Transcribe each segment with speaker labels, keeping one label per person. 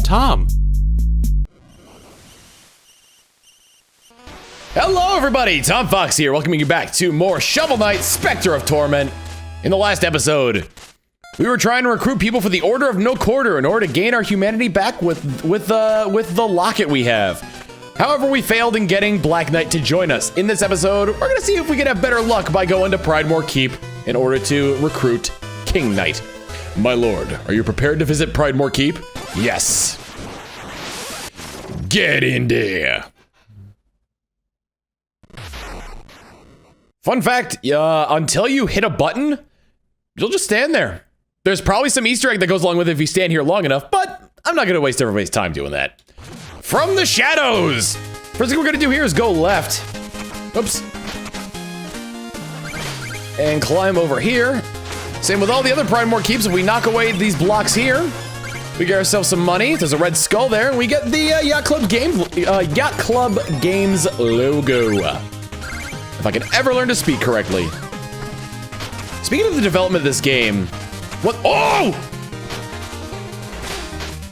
Speaker 1: Tom. Hello everybody, Tom Fox here, welcoming you back to more Shovel Knight Specter of Torment. In the last episode, we were trying to recruit people for the Order of No Quarter in order to gain our humanity back with the locket we have. However, we failed in getting Black Knight to join us. In this episode, we're gonna see if we can have better luck by going to Pridemoor Keep in order to recruit King Knight. My lord, are you prepared to visit Pridemoor Keep? Yes. Get in there. Fun fact, until you hit a button, you'll just stand there. There's probably some Easter egg that goes along with it if you stand here long enough, but I'm not gonna waste everybody's time doing that. From the shadows! First thing we're gonna do here is go left. Oops. And climb over here. Same with all the other Pridemoor Keeps. If we knock away these blocks here, we get ourselves some money. There's a red skull there, and we get the Yacht Club Games logo. If I can ever learn to speak correctly. Speaking of the development of this game, what? Oh!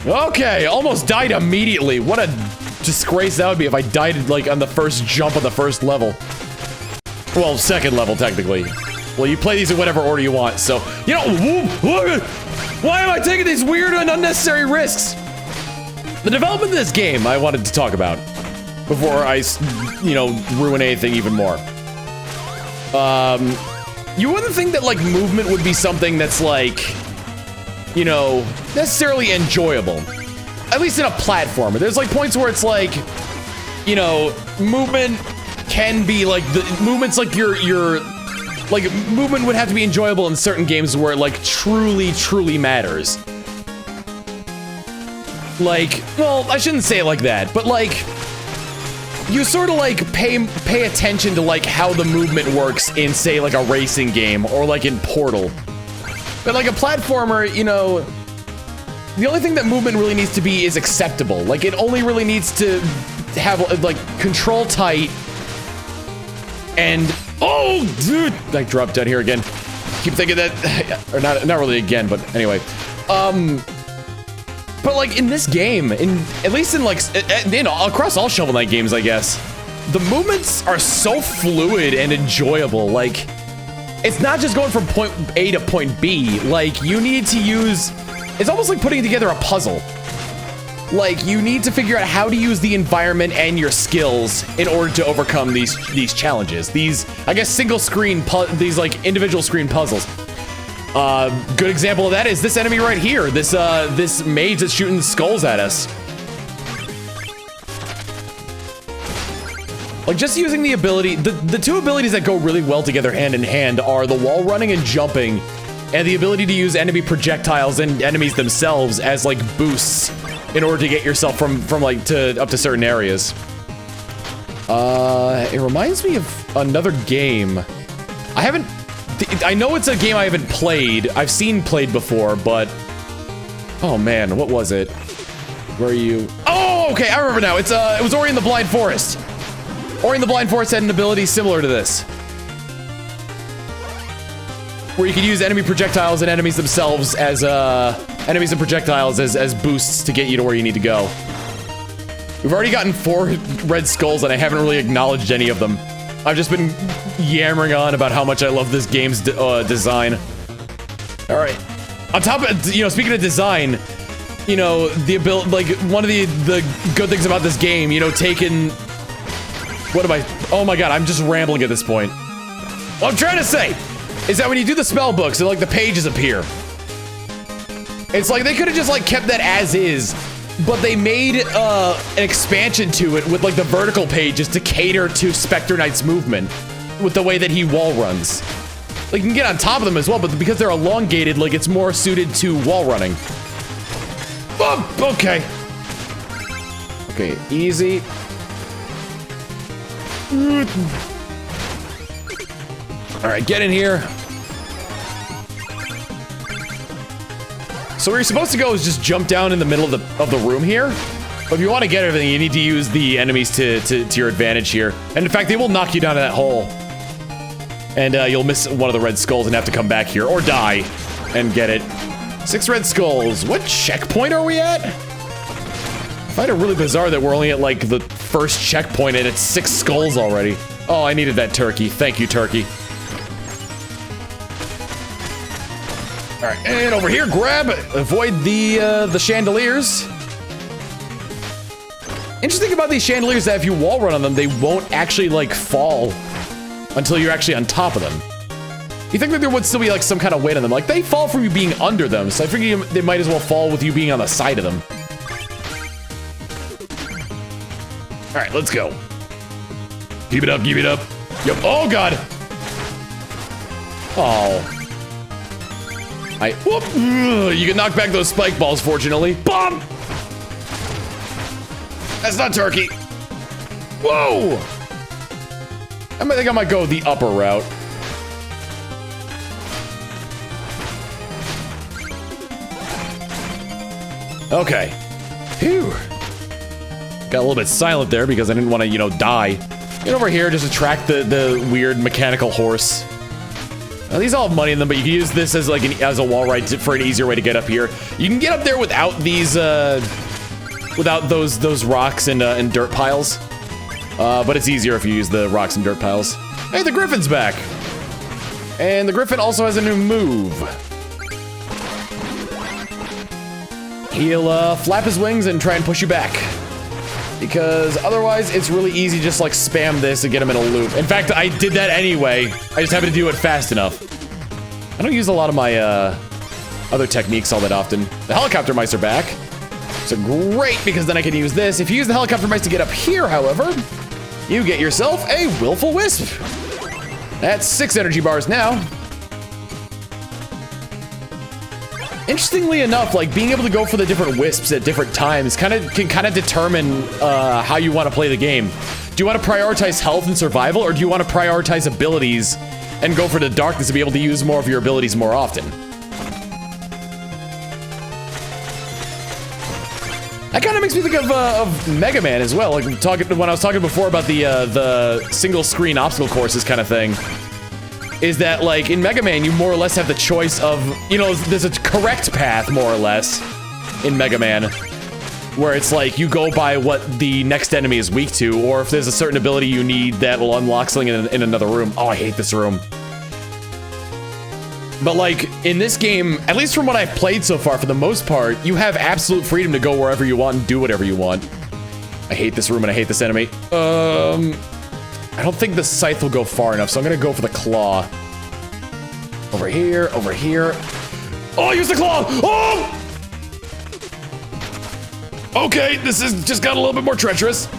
Speaker 1: Okay, almost died immediately. What a disgrace that would be if I died like on the first jump of the first level. Well, second level technically. Well, you play these in whatever order you want, so you know. Why am I taking these weird and unnecessary risks? The development of this game I wanted to talk about before I, you know, ruin anything even more. You wouldn't think that like movement would be something that's like, you know, necessarily enjoyable. At least in a platformer. There's like points where it's like, you know, movement can be like, the movement's like like movement would have to be enjoyable in certain games where it like truly matters. Like, well, I shouldn't say it like that, but like, you sort of like pay attention to like how the movement works in say like a racing game or like in Portal. But like a platformer, you know, the only thing that movement really needs to be is acceptable. Like it only really needs to have like control tight and oh dude, I dropped dead here again. Keep thinking that, or not really again, but anyway. But like in this game, at least in like, you know, across all Shovel Knight games, I guess, the movements are so fluid and enjoyable. Like, it's not just going from point A to point B. Like, you need to use, it's almost like putting together a puzzle. Like, you need to figure out how to use the environment and your skills in order to overcome these challenges. These, I guess, single screen, these like individual screen puzzles. Good example of that is this enemy right here. This mage that's shooting skulls at us. Like just using the ability, the two abilities that go really well together hand in hand are the wall running and jumping, and the ability to use enemy projectiles and enemies themselves as like boosts in order to get yourself from like up to certain areas. It reminds me of another game. I know it's a game I haven't played. I've seen played before, but oh man, what was it? Where are you? Oh, okay, I remember now. It was Ori and the Blind Forest. Ori and the Blind Forest had an ability similar to this, where you could use enemy projectiles and enemies themselves as enemies and projectiles as boosts to get you to where you need to go. We've already gotten 4 red skulls, and I haven't really acknowledged any of them. I've just been yammering on about how much I love this game's design. All right. On top of, you know, speaking of design, you know, the ability, like, one of the good things about this game, you know, oh my god, I'm just rambling at this point. What I'm trying to say is that when you do the spell books and, like, the pages appear, it's like they could have just, like, kept that as is, but they made an expansion to it with like the vertical pages to cater to Specter Knight's movement with the way that he wall runs. Like you can get on top of them as well, but because they're elongated, like it's more suited to wall running. Oh, okay. Okay, easy. All right, get in here. So where you're supposed to go is just jump down in the middle of the room here. But if you want to get everything, you need to use the enemies to your advantage here. And in fact, they will knock you down to that hole. And you'll miss one of the red skulls and have to come back here, or die, and get it. 6 red skulls. What checkpoint are we at? I find it really bizarre that we're only at like the first checkpoint and it's 6 skulls already. Oh, I needed that turkey. Thank you, turkey. All right, and over here, grab, avoid the chandeliers. Interesting about these chandeliers that if you wall run on them, they won't actually like fall until you're actually on top of them. You think that there would still be like some kind of weight on them? Like they fall from you being under them, so I figure they might as well fall with you being on the side of them. All right, let's go. Keep it up, keep it up. Yep. Oh God. Oh. Whoop. You can knock back those spike balls, fortunately. Bomb. That's not turkey. Whoa. I think I might go the upper route. Okay. Phew. Got a little bit silent there because I didn't want to, you know, die. Get over here, just attract the weird mechanical horse. Now, these all have money in them, but you can use this as like as a wall ride for an easier way to get up here. You can get up there without these, without those rocks and dirt piles. But it's easier if you use the rocks and dirt piles. Hey, the Griffin's back. And the Griffin also has a new move. He'll flap his wings and try and push you back. Because otherwise, it's really easy just like spam this and get him in a loop. In fact, I did that anyway. I just happened to do it fast enough. I don't use a lot of my other techniques all that often. The helicopter mice are back. So great, because then I can use this. If you use the helicopter mice to get up here, however, you get yourself a Willful Wisp. That's 6 energy bars now. Interestingly enough, like being able to go for the different wisps at different times can kind of determine how you want to play the game. Do you want to prioritize health and survival, or do you want to prioritize abilities and go for the darkness to be able to use more of your abilities more often? That kind of makes me think of Mega Man as well. Like when I was talking before about the single screen obstacle courses kind of thing. Is that like in Mega Man, you more or less have the choice of, you know, there's a correct path more or less in Mega Man, where it's like you go by what the next enemy is weak to, or if there's a certain ability you need that will unlock something in another room. Oh, I hate this room. But like in this game, at least from what I've played so far, for the most part, you have absolute freedom to go wherever you want and do whatever you want. I hate this room and I hate this enemy. I don't think the scythe will go far enough, so I'm gonna go for the claw. Over here, over here. Oh, use the claw! Oh! Okay, this is just got a little bit more treacherous.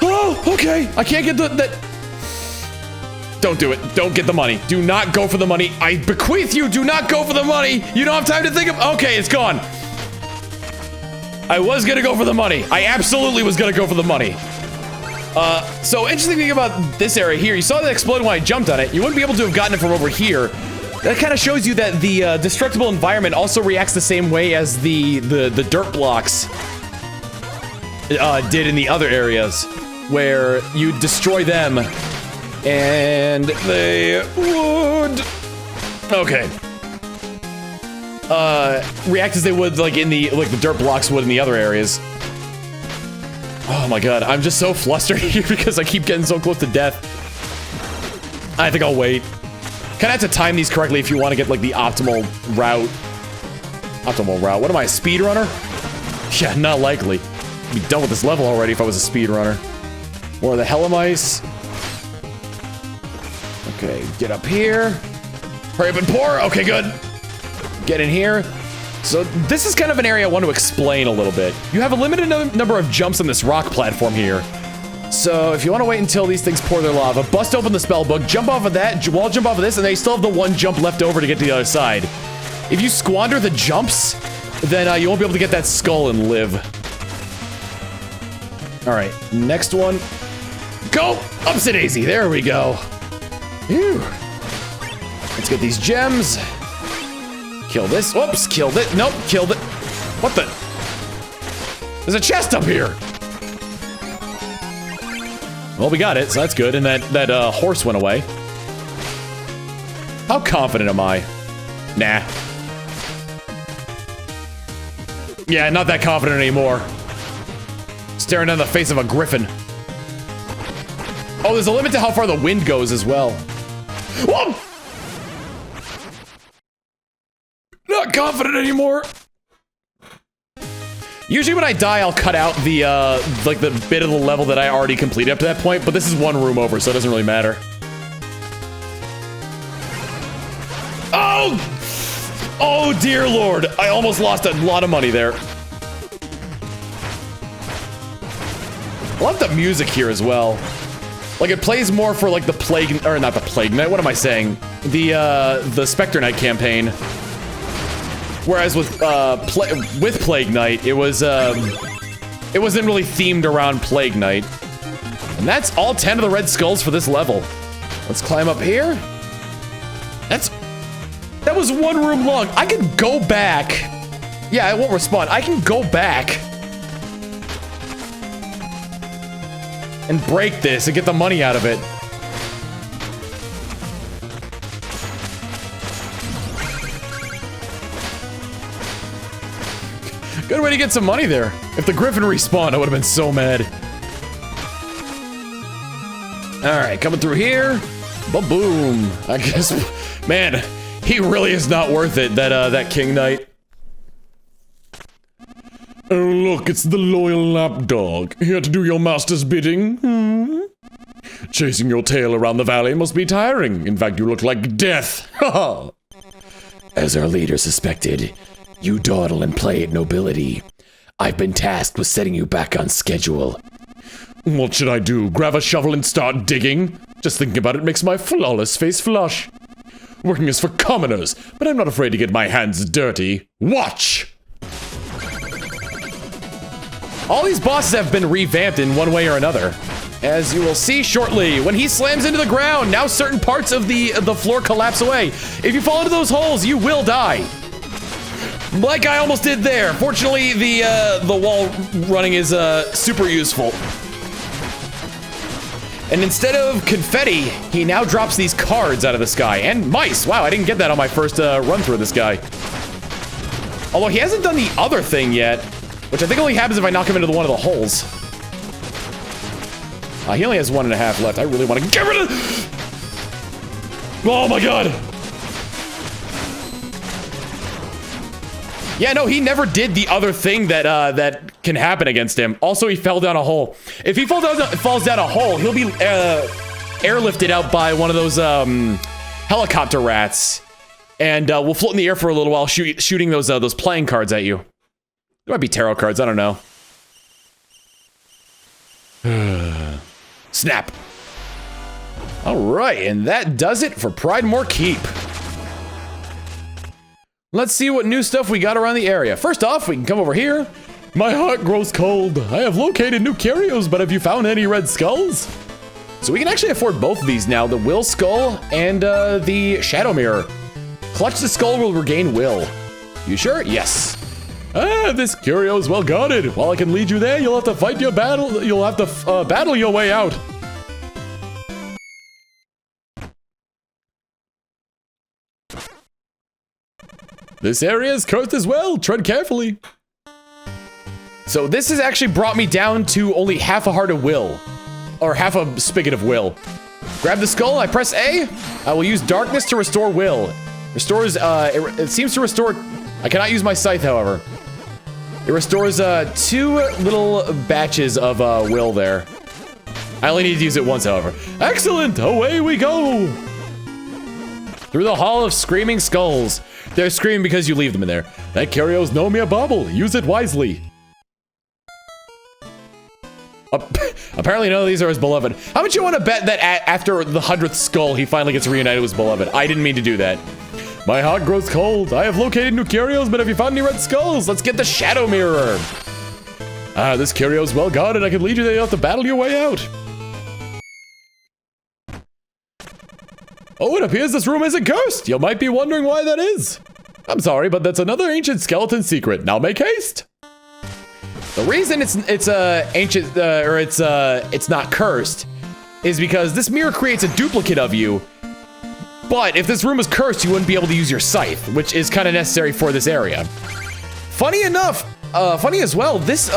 Speaker 1: Oh, okay. I can't get that. Don't do it. Don't get the money. Do not go for the money. I bequeath you, do not go for the money. You don't have time to think of. Okay, it's gone. I was gonna go for the money. I absolutely was gonna go for the money. So interesting thing about this area here, you saw that explode when I jumped on it. You wouldn't be able to have gotten it from over here. That kind of shows you that the destructible environment also reacts the same way as the dirt blocks did in the other areas, where you destroy them and they would react as they would like in the dirt blocks would in the other areas. Oh my god, I'm just so flustered here because I keep getting so close to death. I think I'll wait. Kind of have to time these correctly if you want to get like the optimal route. Optimal route. What am I, a speedrunner? Yeah, not likely. I'd be done with this level already if I was a speedrunner. More of the Hellamice. Okay, get up here. Hurry up and pour. Okay, good. Get in here. So this is kind of an area I want to explain a little bit. You have a limited number of jumps on this rock platform here. So if you want to wait until these things pour their lava, bust open the spell book, jump off of that, wall jump off of this, and then you still have the one jump left over to get to the other side. If you squander the jumps, then you won't be able to get that skull and live. All right, next one. Go! Upsy daisy, there we go. Phew. Let's get these gems. Kill this. Whoops, killed it. Nope, killed it. What the? There's a chest up here. Well, we got it, so that's good. And that horse went away. How confident am I? Nah. Yeah, not that confident anymore. Staring down the face of a griffin. Oh, there's a limit to how far the wind goes as well. Whoa! Not confident anymore. Usually when I die, I'll cut out the, like the bit of the level that I already completed up to that point, but this is one room over, so it doesn't really matter. Oh! Oh, dear Lord. I almost lost a lot of money there. I love the music here as well. Like, it plays more for, like, the Plague... Or, not the Plague Knight. What am I saying? The Specter Knight campaign. Whereas with Plague Knight, it was, it wasn't really themed around Plague Knight. And that's all 10 of the red skulls for this level. Let's climb up here. That was one room long. I can go back. Yeah, I won't respond. I can go back and break this and get the money out of it. Good way to get some money there. If the Griffin respawned, I would have been so mad. Alright, coming through here. Ba-boom. I guess, man, he really is not worth it, that King Knight. Oh, look, it's the loyal lapdog. Here to do your master's bidding. Chasing your tail around the valley must be tiring. In fact, you look like death. As our leader suspected, you dawdle and play at nobility. I've been tasked with setting you back on schedule. What should I do? Grab a shovel and start digging? Just thinking about it makes my flawless face flush. Working is for commoners, but I'm not afraid to get my hands dirty. Watch! All these bosses have been revamped in one way or another. As you will see shortly, when he slams into the ground, now certain parts of the floor collapse away. If you fall into those holes, you will die. Like I almost did there. Fortunately, the wall running is super useful. And instead of confetti, he now drops these cards out of the sky. And mice! Wow, I didn't get that on my first run through of this guy. Although he hasn't done the other thing yet, which I think only happens if I knock him into one of the holes. He only has 1.5 left. I really want to get rid of... Oh my god! Yeah, no, he never did the other thing that that can happen against him. Also, he fell down a hole. If he falls down a hole, he'll be airlifted out by one of those helicopter rats, and will float in the air for a little while, shooting those playing cards at you. There might be tarot cards. I don't know. Snap. All right, and that does it for Pridemoor Keep. Let's see what new stuff we got around the area. First off, we can come over here. My heart grows cold. I have located new curios, but have you found any red skulls? So we can actually afford both of these now, the Will Skull and the Shadow Mirror. Clutch the skull will regain will. You sure? Yes. This curio is well guarded. While I can lead you there, you'll have to fight your battle. You'll have to battle your way out. This area is cursed as well. Tread carefully. So this has actually brought me down to only half a heart of will. Or half a spigot of will. Grab the skull, I press A. I will use darkness to restore will. Restores, it seems to restore... I cannot use my scythe, however. It restores 2 little batches of will there. I only need to use it once, however. Excellent! Away we go! Through the Hall of Screaming Skulls. They're screaming because you leave them in there. That curio's no mere bauble. Use it wisely. Apparently none of these are his beloved. How much you want to bet that after the 100th skull, he finally gets reunited with his beloved? I didn't mean to do that. My heart grows cold. I have located new curios, but have you found any red skulls? Let's get the Shadow Mirror. This curio's well guarded. I can lead you there. You'll have to battle your way out. Oh, it appears this room isn't cursed. You might be wondering why that is. I'm sorry, but that's another ancient skeleton secret. Now make haste. The reason it's ancient or it's not cursed is because this mirror creates a duplicate of you, But if this room was cursed, you wouldn't be able to use your scythe, which is kind of necessary for this area. Funny enough, funny as well, this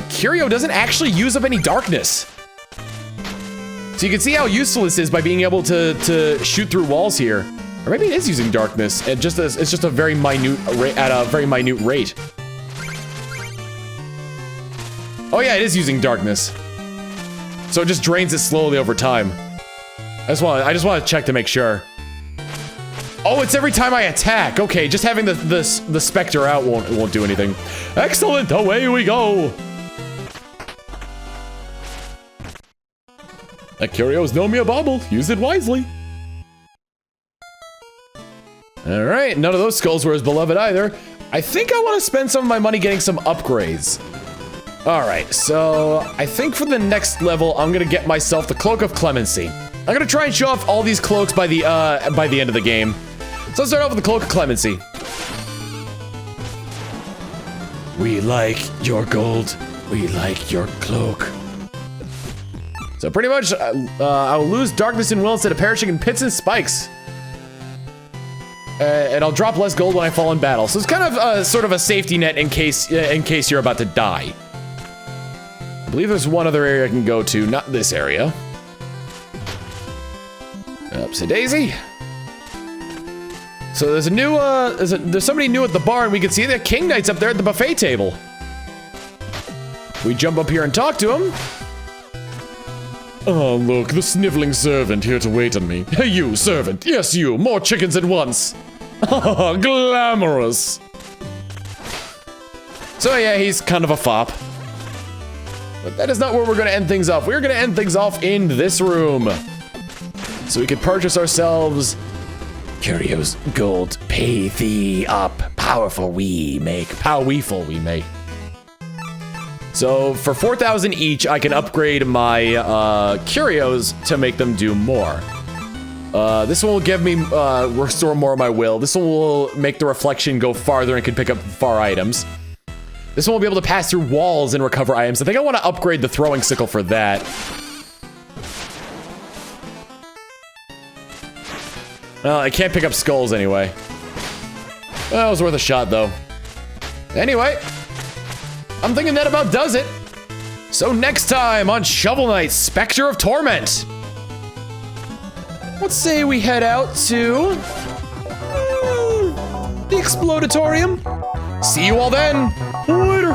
Speaker 1: curio doesn't actually use up any darkness. So you can see how useful this is by being able to shoot through walls here. Or maybe it is using darkness, and it's just a very minute at a very minute rate. Oh yeah, it is using darkness. So it just drains it slowly over time. I just want to check to make sure. Oh, it's every time I attack. Okay, just having the Specter out won't do anything. Excellent, away we go. That curio's no mere bauble. Use it wisely. All right, none of those skulls were as beloved either. I think I want to spend some of my money getting some upgrades. All right, so I think for the next level, I'm gonna get myself the Cloak of Clemency. I'm gonna try and show off all these cloaks by the end of the game. So let's start off with the Cloak of Clemency. We like your gold. We like your cloak. So pretty much, I'll lose darkness and will instead of perishing in pits and spikes. And I'll drop less gold when I fall in battle. So it's kind of sort of a safety net in case you're about to die. I believe there's one other area I can go to, not this area. Upsy daisy. So there's a new, there's somebody new at the bar, and we can see the King Knight's up there at the buffet table. We jump up here and talk to him. Oh, look, the sniveling servant here to wait on me. Hey, you, servant. Yes, you. More chickens at once. Oh, glamorous. So yeah, he's kind of a fop. But that is not where we're going to end things off. We're going to end things off in this room. So we can purchase ourselves curios, gold, pay thee up. Powerful we make. Powerful we make. So for 4,000 each, I can upgrade my curios to make them do more. This one will give me restore more of my will. This one will make the reflection go farther and can pick up far items. This one will be able to pass through walls and recover items. I think I want to upgrade the throwing sickle for that. Well, I can't pick up skulls anyway. Well, that was worth a shot, though. Anyway, I'm thinking that about does it. So next time on Shovel Knight, Specter of Torment. Let's say we head out to the Explodatorium. See you all then. Later.